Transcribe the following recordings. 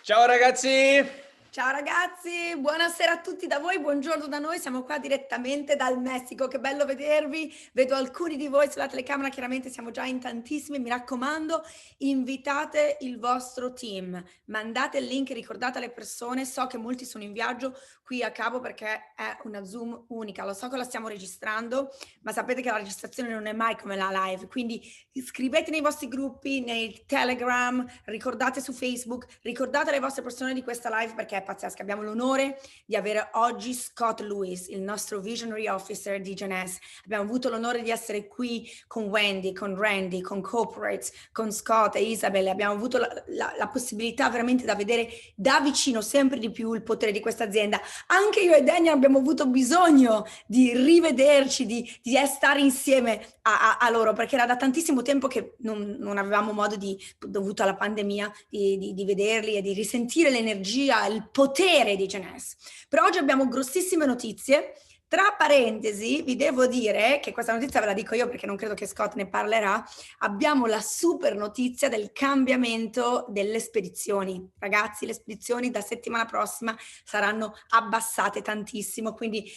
Ciao ragazzi! Ciao ragazzi, buonasera a tutti da voi, buongiorno da noi, siamo qua direttamente dal Messico, che bello vedervi, vedo alcuni di voi sulla telecamera, chiaramente siamo già in tantissimi, mi raccomando, invitate il vostro team, mandate il link, ricordate alle persone, so che molti sono in viaggio qui a Cabo perché è una Zoom unica, lo so che la stiamo registrando, ma sapete che la registrazione non è mai come la live, quindi scrivete nei vostri gruppi, nei Telegram, ricordate su Facebook, ricordate alle vostre persone di questa live perché è pazzesca. Abbiamo l'onore di avere oggi Scott Lewis, il nostro Visionary Officer di Jeunesse. Abbiamo avuto l'onore di essere qui con Wendy, con Randy, con Corporates, con Scott e Isabel. Abbiamo avuto la possibilità veramente da vedere da vicino sempre di più il potere di questa azienda. Anche io e Daniel abbiamo avuto bisogno di rivederci, di stare insieme a loro, perché era da tantissimo tempo che non avevamo modo dovuto alla pandemia, di vederli e di risentire l'energia, il potere di Jeunesse. Però oggi abbiamo grossissime notizie. Tra parentesi, vi devo dire che questa notizia ve la dico io perché non credo che Scott ne parlerà. Abbiamo la super notizia del cambiamento delle spedizioni. Ragazzi, le spedizioni da settimana prossima saranno abbassate tantissimo, quindi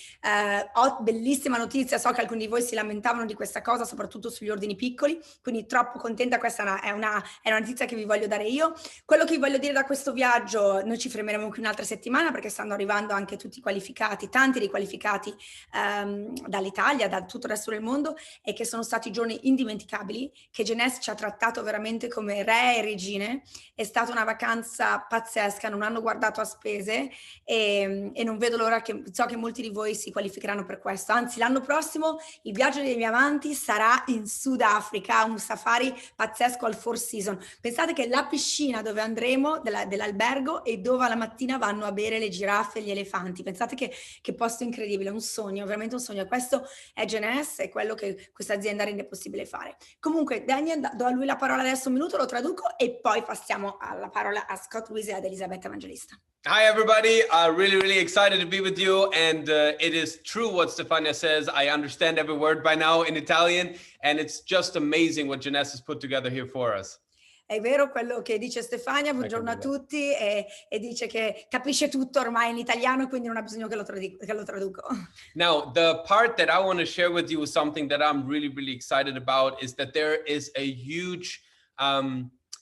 ho bellissima notizia. So che alcuni di voi si lamentavano di questa cosa, soprattutto sugli ordini piccoli, quindi troppo contenta. Questa è una notizia che vi voglio dare io. Quello che vi voglio dire da questo viaggio, noi ci fermeremo qui un'altra settimana perché stanno arrivando anche tutti qualificati, tanti riqualificati dall'Italia, da tutto il resto del mondo, e che sono stati giorni indimenticabili, che Jeunesse ci ha trattato veramente come re e regine. È stata una vacanza pazzesca, non hanno guardato a spese e non vedo l'ora so che molti di voi si qualificheranno per questo. Anzi, l'anno prossimo il viaggio dei miei amanti sarà in Sudafrica, un safari pazzesco al Four Seasons. Pensate che la piscina dove andremo dell'albergo e dove alla mattina vanno a bere le giraffe e gli elefanti. Pensate che posto incredibile, un sogno, veramente un sogno. Questo è Jeunesse, è quello che questa azienda rende possibile fare. Comunque, Daniel, do a lui la parola adesso un minuto, lo traduco e poi passiamo alla parola a Scott Lewis e ad Elisabetta Evangelista. Hi everybody, really excited to be with you, and it is true what Stefania says. I understand every word by now in Italian, and it's just amazing what Jeunesse has put together here for us. È vero quello che dice Stefania, buongiorno a tutti, e dice che capisce tutto ormai in italiano, quindi non ha bisogno che lo traduco. Now, the part that I want to share with you is something that I'm really excited about, is that there is a huge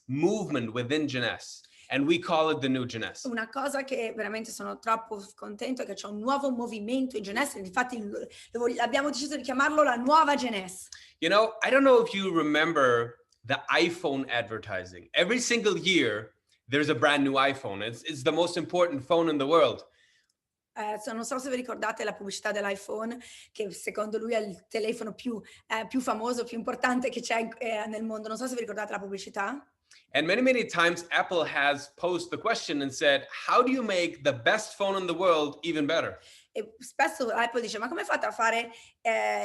movement within Jeunesse. And we call it the new Jeunesse. Una cosa che veramente sono troppo contento è che c'è un nuovo movimento in Jeunesse, infatti abbiamo deciso di chiamarlo la nuova Jeunesse. You know, I don't know if you remember the iPhone advertising. Every single year, there's a brand new iPhone. It's the most important phone in the world. Non so se vi ricordate la pubblicità dell'iPhone, che secondo lui è il telefono più famoso, più importante che c'è nel mondo. Non so se vi ricordate la pubblicità. And many times Apple has posed the question and said, how do you make the best phone in the world even better? E spesso Apple dice, ma come fate a fare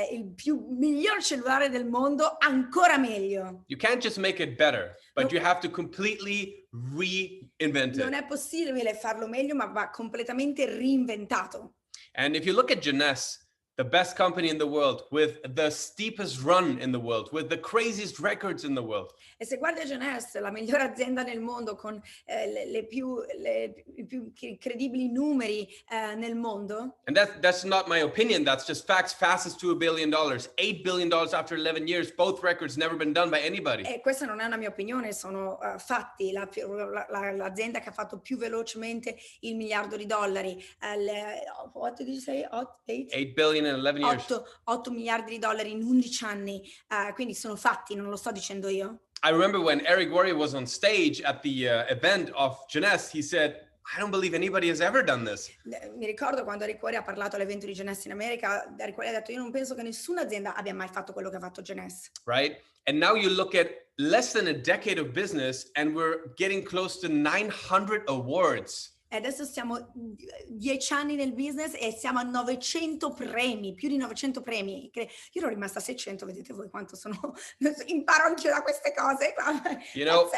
il miglior cellulare del mondo ancora meglio? You can't just make it better, but you have to completely reinvent it. Non è possibile farlo meglio, ma va completamente reinventato. And if you look at Jeunesse, the best company in the world, with the steepest run in the world, with the craziest records in the world. E se guardi Jeunesse, la migliore azienda nel mondo con i più credibili numeri nel mondo. And that's not my opinion, that's just facts. Fastest to $1 billion, $8 billion after 11 years, both records never been done by anybody. E questa non è una mia opinione, sono fatti. L'azienda che ha fatto più velocemente il $1 miliardo. What did you say? 8 billion in 11 years. 8 miliardi di dollari in 11 anni, quindi sono fatti, non lo sto dicendo io. I remember when Eric Worre was on stage at the event of Jeunesse, he said, I don't believe anybody has ever done this. Mi ricordo quando Eric Worre ha parlato all'evento di Jeunesse in America, Eric Worre ha detto, io non penso che nessuna azienda abbia mai fatto quello che ha fatto Jeunesse. Right? And now you look at less than a decade of business and we're getting close to 900 awards. E adesso siamo 10 anni nel business e siamo a 900 premi, più di 900 premi. Io ero rimasta a 600, vedete voi quanto sono, imparo anche da queste cose. You know,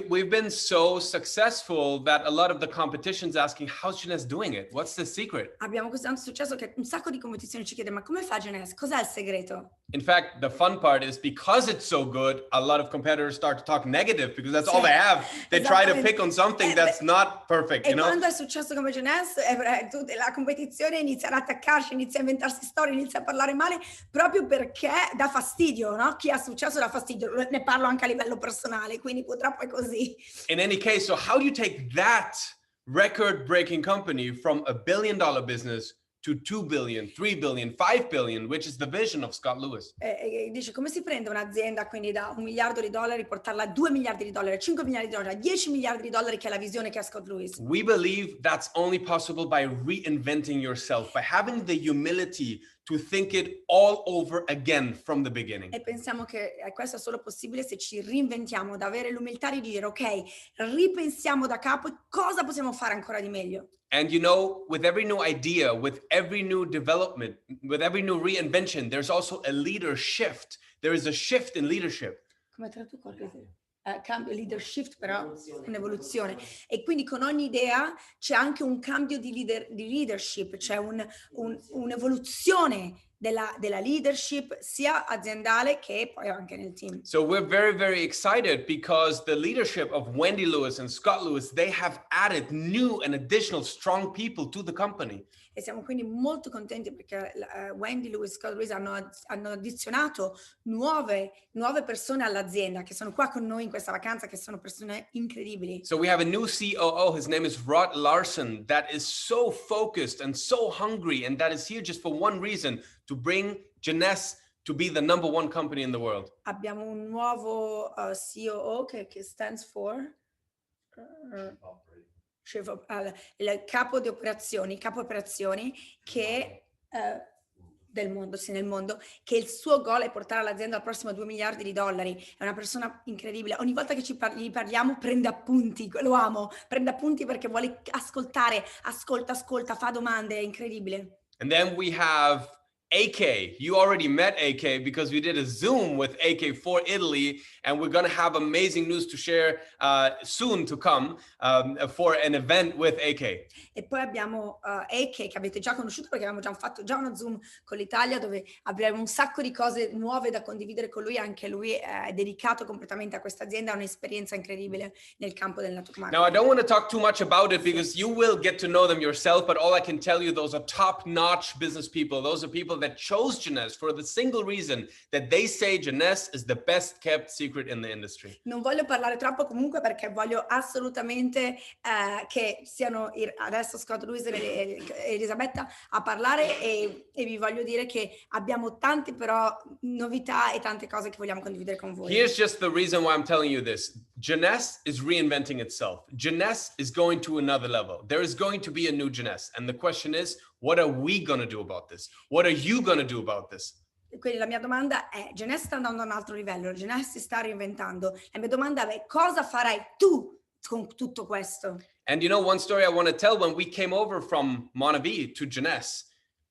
we've been so successful that a lot of the competition's asking, how's Jeunesse doing it? What's the secret? Abbiamo così tanto successo che un sacco di competizioni ci chiede, ma come fa Jeunesse? Cos'è il segreto? In fact, the fun part is because it's so good, a lot of competitors start to talk negative because that's all Sì, they have. They try to esattamente. pick on something Eh, that's beh, not perfect, E you know? quando è successo come Jeunesse, la competizione inizia ad attaccarsi, inizia a inventarsi storie, inizia a parlare male proprio perché dà fastidio, no? Chi ha successo dà fastidio. Ne parlo anche a livello personale, quindi purtroppo è così. In any case, so how do you take that record-breaking company from $1 billion business to 2 billion, 3 billion, 5 billion, which is the vision of Scott Lewis? Dice come si prende un'azienda quindi da $1 miliardo, portarla a 2 miliardi, 5 miliardi, 10 miliardi, che è la visione che ha Scott Lewis. We believe that's only possible by reinventing yourself, by having the humility to think it all over again from the beginning. E pensiamo che questo è solo possibile se ci reinventiamo, da avere l'umiltà di dire ok, ripensiamo da capo e cosa possiamo fare ancora di meglio. And you know, with every new idea, with every new development, with every new reinvention, there's also a leader shift. There is a shift in leadership. Come traduco? Cambio leadership, però un'evoluzione. E quindi con ogni idea c'è anche un cambio di leadership, c'è un'evoluzione della leadership sia aziendale che poi anche nel team. So we're very, very excited because the leadership of Wendy Lewis and Scott Lewis, they have added new and additional strong people to the company. E siamo quindi molto contenti perché Wendy Lewis e Scott Lewis hanno addizionato nuove persone all'azienda che sono qua con noi in questa vacanza, che sono persone incredibili. So we have a new COO, his name is Rod Larson, that is so focused and so hungry, and that is here just for one reason, to bring Jeunesse to be the number one company in the world. Abbiamo un nuovo COO che stands for il capo operazioni che del mondo, sì, nel mondo, che il suo goal è portare l'azienda al prossimo 2 miliardi di dollari. È una persona incredibile. Ogni volta che gli parliamo prende appunti, lo amo, prende appunti perché vuole ascoltare, ascolta, fa domande, è incredibile. And then we have AK. You already met AK because we did a Zoom with AK for Italy, and we're going to have amazing news to share soon to come for an event with AK. E poi abbiamo AK che avete già conosciuto perché abbiamo fatto uno Zoom con l'Italia dove abbiamo un sacco di cose nuove da condividere con lui. Anche lui è dedicato completamente a questa azienda, ha un'esperienza incredibile nel campo del network marketing. Now, I don't want to talk too much about it because you will get to know them yourself, but all I can tell you, those are top-notch business people. Those are people that chose Jeunesse for the single reason that they say Jeunesse is the best kept secret in the industry. Non voglio parlare troppo comunque perché voglio assolutamente che siano adesso Scott Lewis e Elisabetta a parlare e vi voglio dire che abbiamo tante però novità e tante cose che vogliamo condividere con voi. Here's just the reason why I'm telling you this. Jeunesse is reinventing itself. Jeunesse is going to another level. There is going to be a new Jeunesse. And the question is, what are we going to do about this? What are you going to do about this? Quindi la mia domanda è, Jeunesse sta andando a un altro livello, Jeunesse si sta reinventando. La mia domanda è, cosa farai tu con tutto questo? And you know, one story I want to tell, when we came over from Monavi to Jeunesse,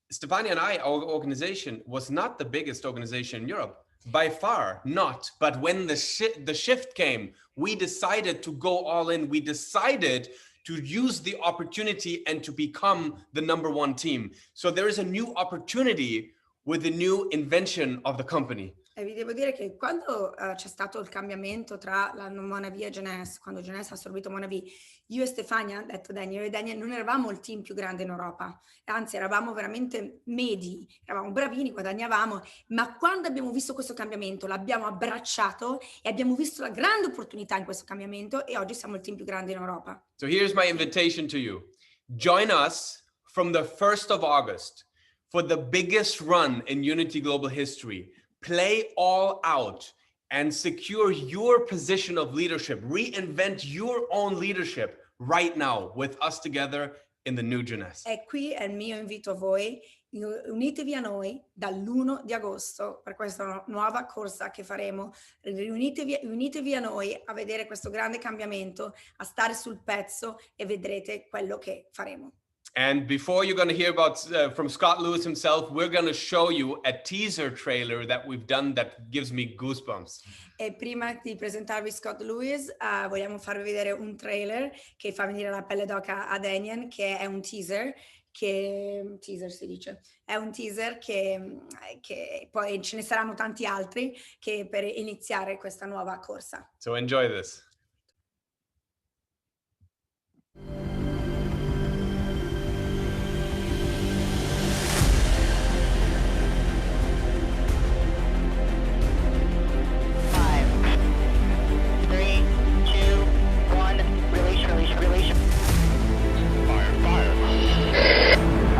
Stefania and I, our organization was not the biggest organization in Europe. By far not. But when the shift came, we decided to go all in. We decided to use the opportunity and to become the number one team. So there is a new opportunity with the new invention of the company. E vi devo dire che quando c'è stato il cambiamento tra la Monavi e Jeunesse, quando Jeunesse ha assorbito Monavi, io e Stefania, ha detto Daniel, io e Daniel non eravamo il team più grande in Europa, anzi eravamo veramente medi, eravamo bravini, guadagnavamo, ma quando abbiamo visto questo cambiamento l'abbiamo abbracciato e abbiamo visto la grande opportunità in questo cambiamento e oggi siamo il team più grande in Europa. So here's my invitation to you. Join us from the 1st of August for the biggest run in Unity Global history. Play all out and secure your position of leadership. Reinvent your own leadership right now with us together in the new Jeunesse. E qui è il mio invito a voi, unitevi a noi dall'1 di agosto per questa nuova corsa che faremo. Unitevi a noi a vedere questo grande cambiamento, a stare sul pezzo e vedrete quello che faremo. And before you're going to hear about from Scott Lewis himself, we're going to show you a teaser trailer that we've done that gives me goosebumps. E prima di presentarvi Scott Lewis, vogliamo farvi vedere un trailer che fa venire la pelle d'oca a Daniel, che è un teaser teaser si dice, è un teaser che poi ce ne saranno tanti altri che per iniziare questa nuova corsa. So enjoy this.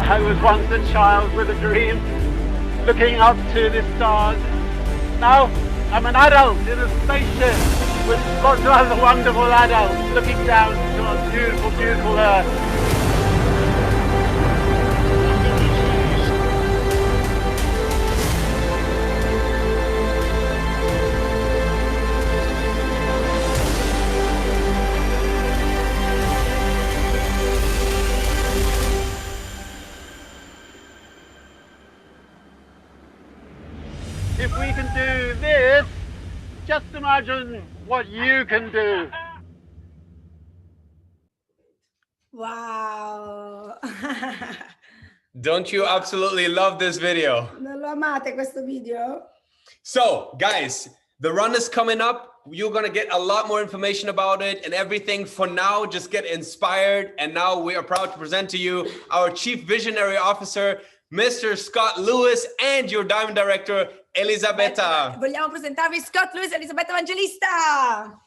I was once a child with a dream, looking up to the stars. Now I'm an adult in a spaceship with lots of other wonderful adults looking down to our beautiful, beautiful Earth. If we can do this, just imagine what you can do. Wow! Don't you absolutely love this video? Non lo amate questo video? So, guys, the run is coming up. You're going to get a lot more information about it and everything. For now, just get inspired. And now we are proud to present to you our Chief Visionary Officer, Mr. Scott Lewis, and your Diamond Director, Elisabetta. Vogliamo presentarvi Scott Lewis e Elisabetta Evangelista.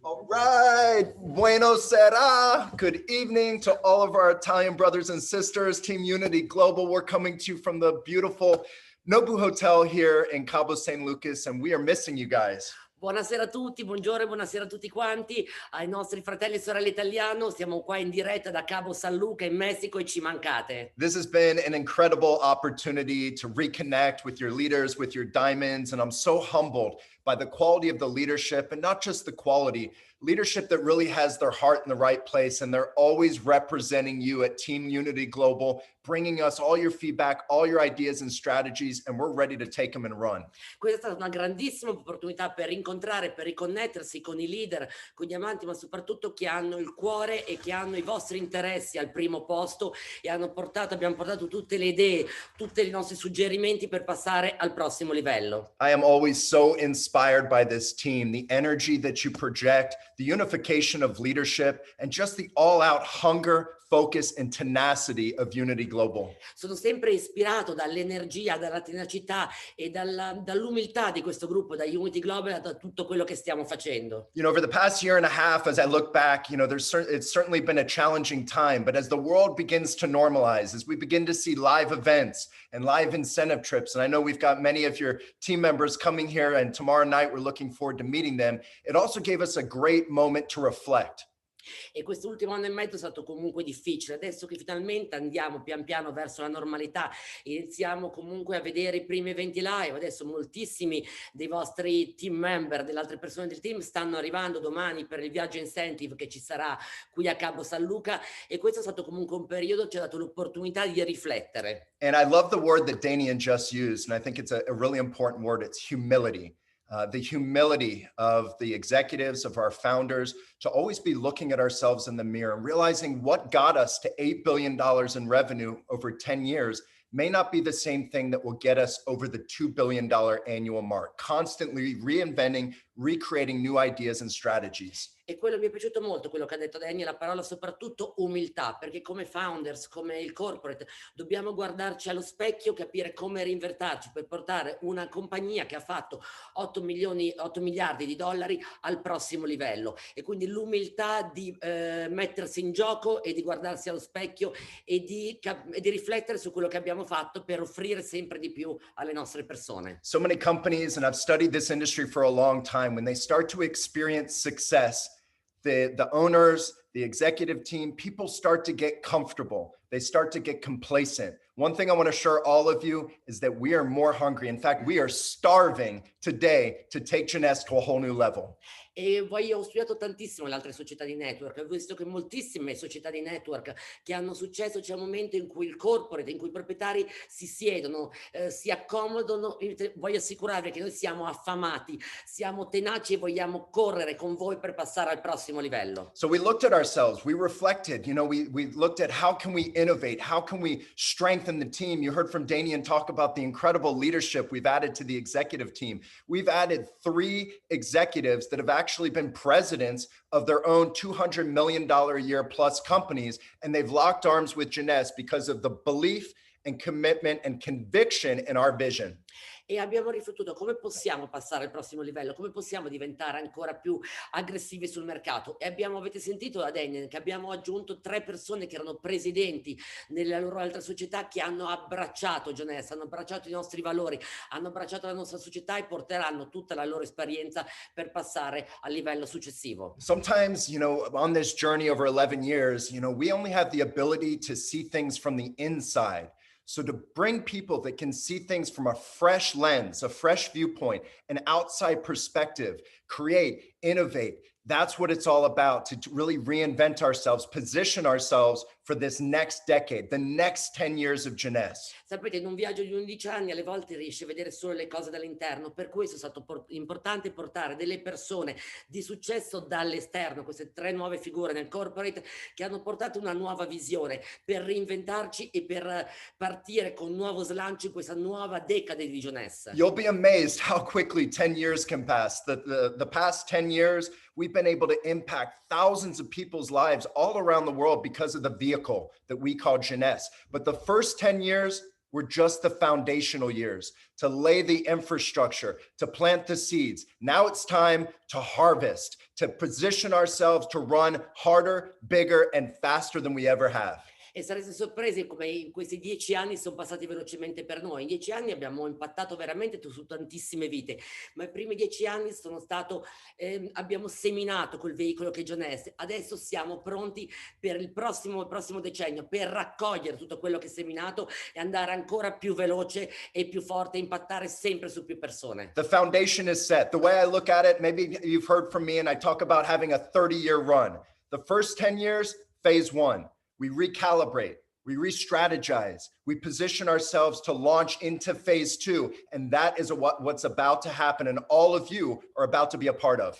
All right, buenos sera. Good evening to all of our Italian brothers and sisters. Team Unity Global, we're coming to you from the beautiful Nobu Hotel here in Cabo San Lucas, and we are missing you guys. Buonasera a tutti, buongiorno e buonasera a tutti quanti, ai nostri fratelli e sorelle italiani. Siamo qua in diretta da Cabo San Luca in Messico e ci mancate. This has been an incredible opportunity to reconnect with your leaders, with your diamonds, and I'm so humbled by the quality of the leadership, and not just the quality, leadership that really has their heart in the right place, and they're always representing you at Team Unity Global, bringing us all your feedback, all your ideas and strategies, and we're ready to take them and run. Questa è stata una grandissima opportunità per incontrare, per riconnettersi con i leader, con gli amanti, ma soprattutto che hanno il cuore e che hanno i vostri interessi al primo posto e abbiamo portato tutte le idee, tutti i nostri suggerimenti per passare al prossimo livello. I am always so inspired by this team, the energy that you project, the unification of leadership, and just the all-out hunger, focus, and tenacity of Unity Global. Sono sempre ispirato dall'energia, dalla tenacità e dall'umiltà di questo gruppo, da Unity Global e da tutto quello che stiamo facendo. You know, over the past year and a half, as I look back, you know, it's certainly been a challenging time, but as the world begins to normalize, as we begin to see live events and live incentive trips, and I know we've got many of your team members coming here, and tomorrow night we're looking forward to meeting them, it also gave us a great moment to reflect. E quest'ultimo anno e mezzo è stato comunque difficile. Adesso che finalmente andiamo pian piano verso la normalità, iniziamo comunque a vedere i primi eventi live. Adesso moltissimi dei vostri team member, delle altre persone del team stanno arrivando domani per il viaggio incentive che ci sarà qui a Cabo San Luca, e questo è stato comunque un periodo che ci ha dato l'opportunità di riflettere. And I love the word that Danian just used, and I think it's a really important word. It's humility. The humility of the executives, of our founders, to always be looking at ourselves in the mirror and realizing what got us to $8 billion in revenue over 10 years may not be the same thing that will get us over the $2 billion annual mark, constantly reinventing, recreating new ideas and strategies. E quello mi è piaciuto molto, quello che ha detto Daniel, la parola soprattutto umiltà, perché come founders, come il corporate, dobbiamo guardarci allo specchio, capire come reinvertarci per portare una compagnia che ha fatto 8 miliardi di dollari al prossimo livello. E quindi l'umiltà di mettersi in gioco e di guardarsi allo specchio e di riflettere su quello che abbiamo fatto per offrire sempre di più alle nostre persone. So many companies, and I've studied this industry for a long time, when they start to experience success, the owners, the executive team, people start to get comfortable. They start to get complacent. One thing I want to assure all of you is that we are more hungry. In fact, we are starving today to take Jeunesse to a whole new level. E poi ho studiato tantissimo le altre società di network, ho visto che moltissime società di network che hanno successo c'è un momento in cui il corporate, in cui i proprietari si siedono, si accomodano. Voglio assicurarvi che noi siamo affamati, siamo tenaci e vogliamo correre con voi per passare al prossimo livello. So we looked at ourselves, we reflected, we looked at how can we innovate? How can we strengthen the team? You heard from Danian talk about the incredible leadership we've added to the executive team. We've added 3 executives that have actually been presidents of their own $200 million a year plus companies, and they've locked arms with Jeunesse because of the belief and commitment and conviction in our vision. E abbiamo riflettuto come possiamo passare al prossimo livello, come possiamo diventare ancora più aggressivi sul mercato. E avete sentito da Daniel che abbiamo aggiunto 3 persone che erano presidenti nelle loro altre società, che hanno abbracciato Jeunesse, hanno abbracciato i nostri valori, hanno abbracciato la nostra società e porteranno tutta la loro esperienza per passare al livello successivo. Sometimes, on this journey over 11 years, we only have the ability to see things from the inside. So to bring people that can see things from a fresh lens, a fresh viewpoint, an outside perspective, create, innovate, that's what it's all about, to really reinvent ourselves, position ourselves for this next decade, the next 10 years of Jeunesse. Sapete, in un viaggio di 11 anni alle volte riesci a vedere solo le cose dall'interno, per questo è stato importante portare delle persone di successo dall'esterno, queste 3 nuove figure nel corporate che hanno portato una nuova visione per reinventarci e per partire con un nuovo slancio in questa nuova decade di Jeunesse. You'll be amazed how quickly 10 years can pass. The past 10 years, we've been able to impact thousands of people's lives all around the world because of the vehicle that we call Jeunesse. But the first 10 years were just the foundational years to lay the infrastructure, to plant the seeds. Now it's time to harvest, to position ourselves to run harder, bigger, and faster than we ever have. E sarete sorpresi come in questi 10 anni sono passati velocemente per noi. In 10 anni abbiamo impattato veramente su tantissime vite, ma i primi 10 anni abbiamo seminato quel veicolo che è Jeunesse. Adesso siamo pronti per il prossimo decennio, per raccogliere tutto quello che è seminato e andare ancora più veloce e più forte, impattare sempre su più persone. The foundation is set. The way I look at it, maybe you've heard from me, and I talk about having a 30-year run. The first 10 years, phase 1. We recalibrate, we re-strategize, we position ourselves to launch into phase 2. And that is what's about to happen, and all of you are about to be a part of.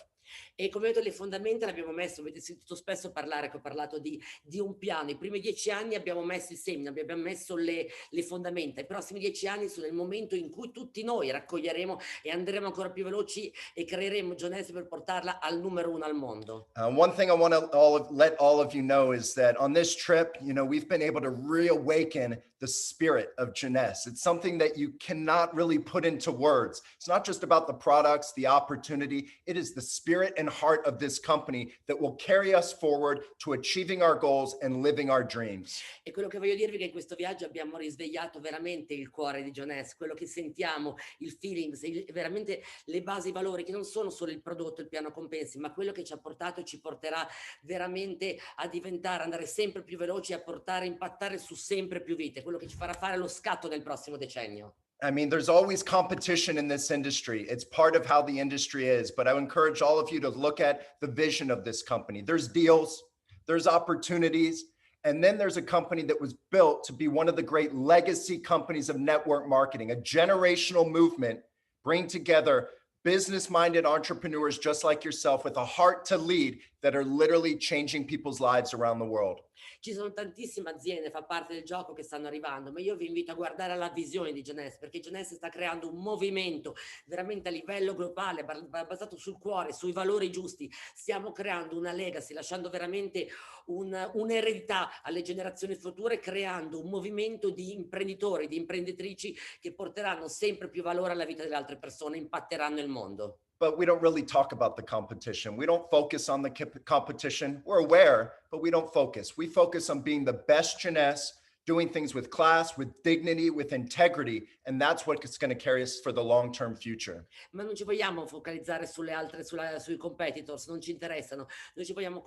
E come vedete le fondamenta l'abbiamo messo, avete sentito spesso parlare che ho parlato di un piano. I primi 10 anni abbiamo messo i semi, abbiamo messo le fondamenta. I prossimi 10 anni sono il momento in cui tutti noi raccoglieremo e andremo ancora più veloci e creeremo Jeunesse per portarla al numero 1 al mondo. One thing I want to let all of you know is that on this trip, we've been able to reawaken the spirit of Jeunesse. It's something that you cannot really put into words. It's not just about the products, the opportunity. It is the spirit and heart of this company that will carry us forward to achieving our goals and living our dreams. E quello che voglio dirvi è che in questo viaggio abbiamo risvegliato veramente il cuore di Jeunesse, quello che sentiamo, il feeling, veramente le basi, i valori, che non sono solo il prodotto, il piano compensi, ma quello che ci ha portato e ci porterà veramente a diventare, andare sempre più veloci, a portare, impattare su sempre più vite, quello che ci farà fare lo scatto nel prossimo decennio. I mean, there's always competition in this industry. It's part of how the industry is, but I would encourage all of you to look at the vision of this company. There's deals, there's opportunities, and then there's a company that was built to be one of the great legacy companies of network marketing, a generational movement, bring together business-minded entrepreneurs just like yourself with a heart to lead that are literally changing people's lives around the world. Ci sono tantissime aziende, fa parte del gioco, che stanno arrivando, ma io vi invito a guardare la visione di Jeunesse, perché Jeunesse sta creando un movimento veramente a livello globale, basato sul cuore, sui valori giusti. Stiamo creando una legacy, lasciando veramente un'eredità alle generazioni future, creando un movimento di imprenditori, di imprenditrici che porteranno sempre più valore alla vita delle altre persone, impatteranno il mondo. But we don't really talk about the competition. We don't focus on the competition. We're aware, but we don't focus. We focus on being the best Jeunesse, doing things with class, with dignity, with integrity, and that's what's going to carry us for the long-term future. Ma non ci vogliamo focalizzare sulle altre, sui competitors, non ci interessano. Noi ci vogliamo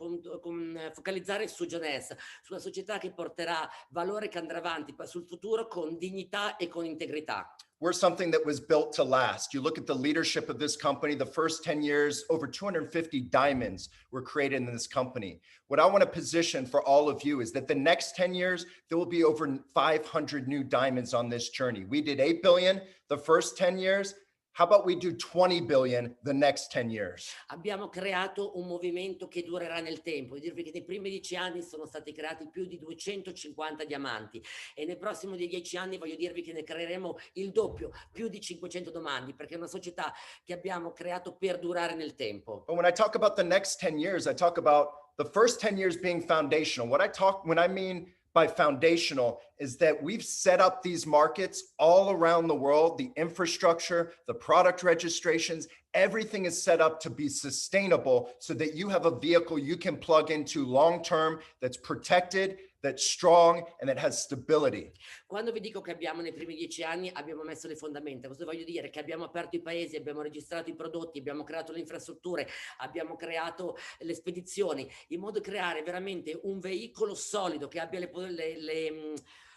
focalizzare su Jeunesse, sulla società che porterà valore, che andrà avanti sul futuro con dignità e con integrità. We're something that was built to last. You look at the leadership of this company, the first 10 years, over 250 diamonds were created in this company. What I want to position for all of you is that the next 10 years, there will be over 500 new diamonds on this journey. We did 8 billion the first 10 years. How about we do 20 billion the next 10 years? Abbiamo creato un movimento che durerà nel tempo. Dirvi che nei primi 10 anni sono stati creati più di 250 diamanti e nei prossimi 10 anni voglio dirvi che ne creeremo il doppio, più di 500 domandi, perché è una società che abbiamo creato per durare nel tempo. But when I talk about the next 10 years, I talk about the first 10 years being foundational. When I mean by foundational is that we've set up these markets all around the world, the infrastructure, the product registrations, everything is set up to be sustainable so that you have a vehicle you can plug into long-term that's protected, that's strong, and that has stability. Quando vi dico che abbiamo nei primi 10 anni abbiamo messo le fondamenta, cosa voglio dire? Che abbiamo aperto i paesi, abbiamo registrato i prodotti, abbiamo creato le infrastrutture, abbiamo creato le spedizioni, in modo da creare veramente un veicolo solido che abbia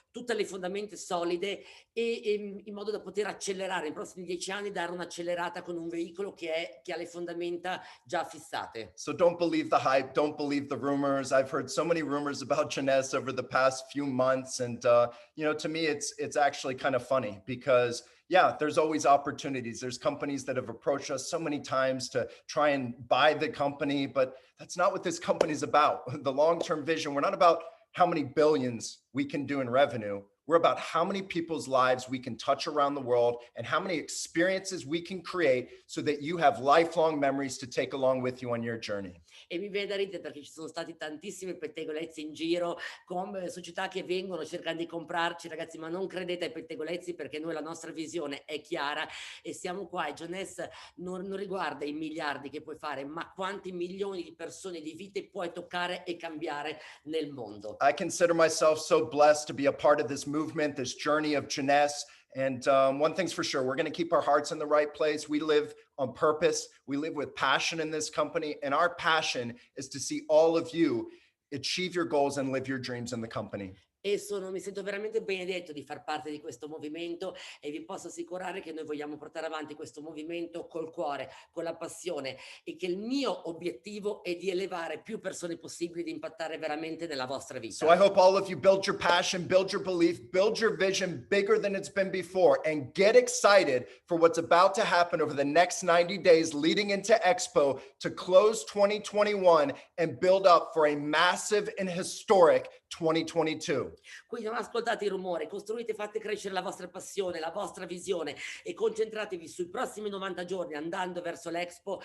tutte le fondamenta solide e in modo da poter accelerare nei prossimi 10 anni, dare un'accelerata con un veicolo che ha le fondamenta già fissate. So don't believe the hype, don't believe the rumors. I've heard so many rumors about Jeunesse over the past few months, and to me, it's actually kind of funny because yeah, there's always opportunities. There's companies that have approached us so many times to try and buy the company, but that's not what this company is about. The long-term vision, we're not about how many billions we can do in revenue. We're about how many people's lives we can touch around the world and how many experiences we can create so that you have lifelong memories to take along with you on your journey. E mi viene da ridere perché ci sono stati tantissimi pettegolezzi in giro con società che vengono cercando di comprarci, ragazzi, ma non credete ai pettegolezzi perché noi la nostra visione è chiara e siamo qua e Jeunesse non riguarda i miliardi che puoi fare, ma quanti milioni di persone, di vite puoi toccare e cambiare nel mondo. I consider myself so blessed to be a part of this movement, this journey of Jeunesse. And one thing's for sure, we're going to keep our hearts in the right place. We live on purpose. We live with passion in this company. And our passion is to see all of you achieve your goals and live your dreams in the company. E mi sento veramente benedetto di far parte di questo movimento e vi posso assicurare che noi vogliamo portare avanti questo movimento col cuore, con la passione e che il mio obiettivo è di elevare più persone possibili, di impattare veramente nella vostra vita. So I hope all of you build your passion, build your belief, build your vision bigger than it's been before, and get excited for what's about to happen over the next 90 days leading into Expo to close 2021 and build up for a massive and historic 2022. Quindi non ascoltate i rumori, costruite, fate crescere la vostra passione, la vostra visione e concentratevi sui prossimi 90 giorni andando verso l'Expo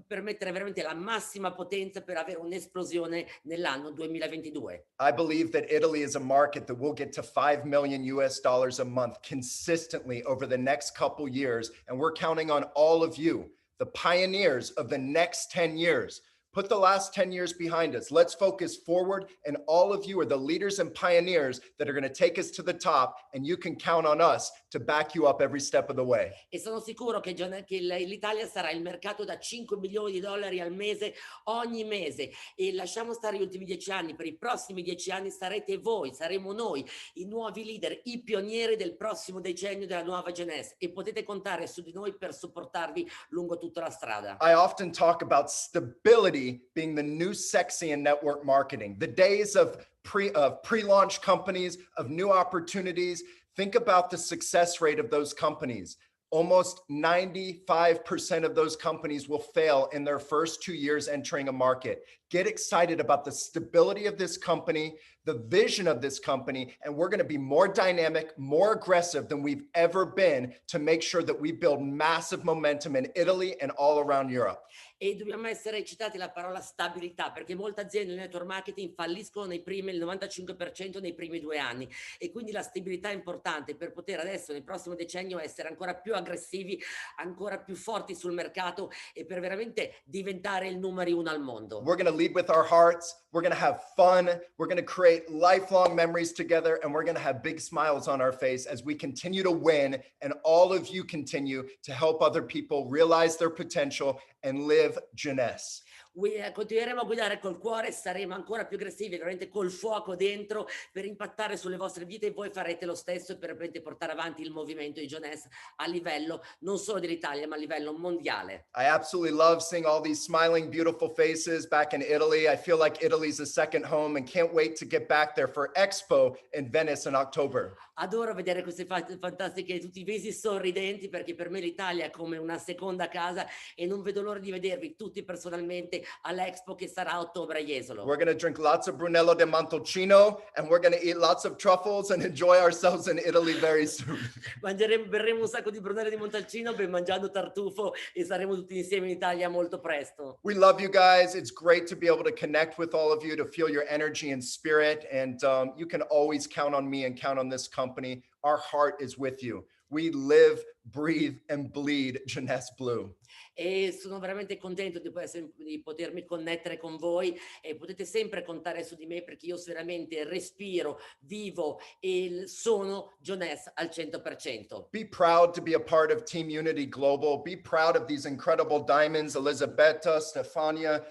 per mettere veramente la massima potenza per avere un'esplosione nell'anno 2022. I believe that Italy is a market that will get to $5 million a month consistently over the next couple years, and we're counting on all of you, the pioneers of the next 10 years. Put the last 10 years behind us. Let's focus forward, and all of you are the leaders and pioneers that are going to take us to the top, and you can count on us to back you up every step of the way. E sono sicuro che l'Italia sarà il mercato da $5 milioni al mese ogni mese e lasciamo stare gli ultimi 10 anni, per i prossimi 10 anni sarete voi, saremo noi, i nuovi leader, i pionieri del prossimo decennio della nuova Jeunesse e potete contare su di noi per supportarvi lungo tutta la strada. I often talk about stability being the new sexy in network marketing. The days of pre-launch companies, of new opportunities. Think about the success rate of those companies. Almost 95% of those companies will fail in their first 2 years entering a market. Get excited about the stability of this company, the vision of this company, and we're going to be more dynamic, more aggressive than we've ever been to make sure that we build massive momentum in Italy and all around Europe. E dobbiamo essere eccitati la parola stabilità, perché molte aziende di network marketing falliscono il 95% nei primi 2 anni e quindi la stabilità è importante per poter adesso nel prossimo decennio essere ancora più aggressivi, ancora più forti sul mercato e per veramente diventare il numero 1 al mondo. We're going to lead with our hearts. We're going to have fun. We're going to create lifelong memories together, and we're going to have big smiles on our face as we continue to win, and all of you continue to help other people realize their potential and live Jeunesse. Continueremo a guidare col cuore, saremo ancora più aggressivi, veramente col fuoco dentro per impattare sulle vostre vite, e voi farete lo stesso per veramente portare avanti il movimento di Jeunesse a livello non solo dell'Italia ma a livello mondiale. I absolutely love seeing all these smiling, beautiful faces back in Italy. I feel like Italy's a second home and can't wait to get back there for Expo in Venice in October. Adoro vedere queste fantastiche, tutti i visi sorridenti, perché per me l'Italia è come una seconda casa e non vedo l'ora di vedervi tutti personalmente all'Expo che sarà a ottobre a Jesolo. We're going to drink lots of Brunello de Montalcino and we're going to eat lots of truffles and enjoy ourselves in Italy very soon. Berremo un sacco di Brunello di Montalcino, ben mangiando tartufo, e saremo tutti insieme in Italia molto presto. We love you guys. It's great to be able to connect with all of you, to feel your energy and spirit. And you can always count on me and count on this company. Our heart is with you. We live, breathe, and bleed Jeunesse Blue. E sono veramente contento di potermi connettere con voi, e potete sempre contare su di me, perché io veramente respiro, vivo e sono Jeunesse al 100%. Be proud to be a part of Team Unity Global. Be proud of these incredible diamonds, Elisabetta, Stefania,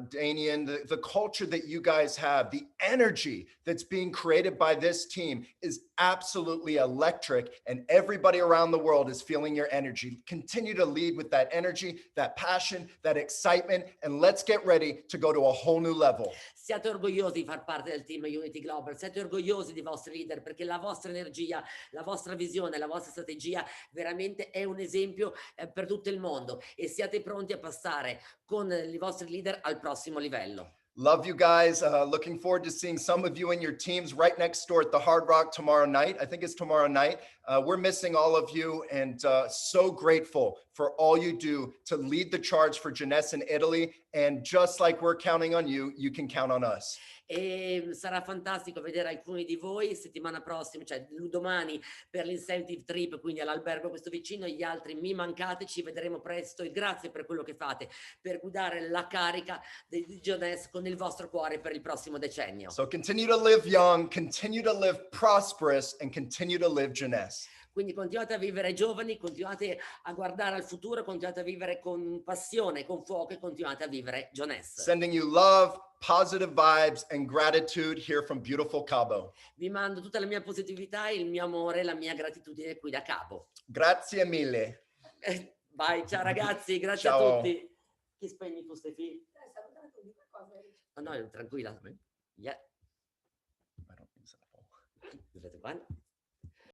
Danian, the culture that you guys have, the energy that's being created by this team is absolutely electric, and everybody around the world is feeling your energy. Continue to lead with that energy, that passion, that excitement, and let's get ready to go to a whole new level. Siate orgogliosi di far parte del team Unity Global, siate orgogliosi dei vostri leader, perché la vostra energia, la vostra visione, la vostra strategia veramente è un esempio per tutto il mondo, e siate pronti a passare con i vostri leader al prossimo livello. Love you guys. Looking forward to seeing some of you and your teams right next door at the Hard Rock tomorrow night. I think it's tomorrow night. We're missing all of you, and so grateful for all you do to lead the charge for Jeunesse in Italy. And just like we're counting on you, you can count on us. E sarà fantastico vedere alcuni di voi settimana prossima, cioè domani, per l'incentive trip, quindi all'albergo questo vicino. Gli altri mi mancate, ci vedremo presto, e grazie per quello che fate per guidare la carica di Jeunesse con il vostro cuore per il prossimo decennio. So continue to live young, continue to live prosperous, and continue to live Jeunesse. Quindi continuate a vivere giovani, continuate a guardare al futuro, continuate a vivere con passione, con fuoco, e continuate a vivere Jeunesse. Sending you love, positive vibes, and gratitude here from beautiful Cabo. Vi mando tutta la mia positività, il mio amore, la mia gratitudine qui da Cabo. Grazie mille. Bye, ciao ragazzi, grazie Ciao. a tutti. Chi spegni tu, Stefi? No, tranquilla. Yeah. I don't use that phone. Vedete qua?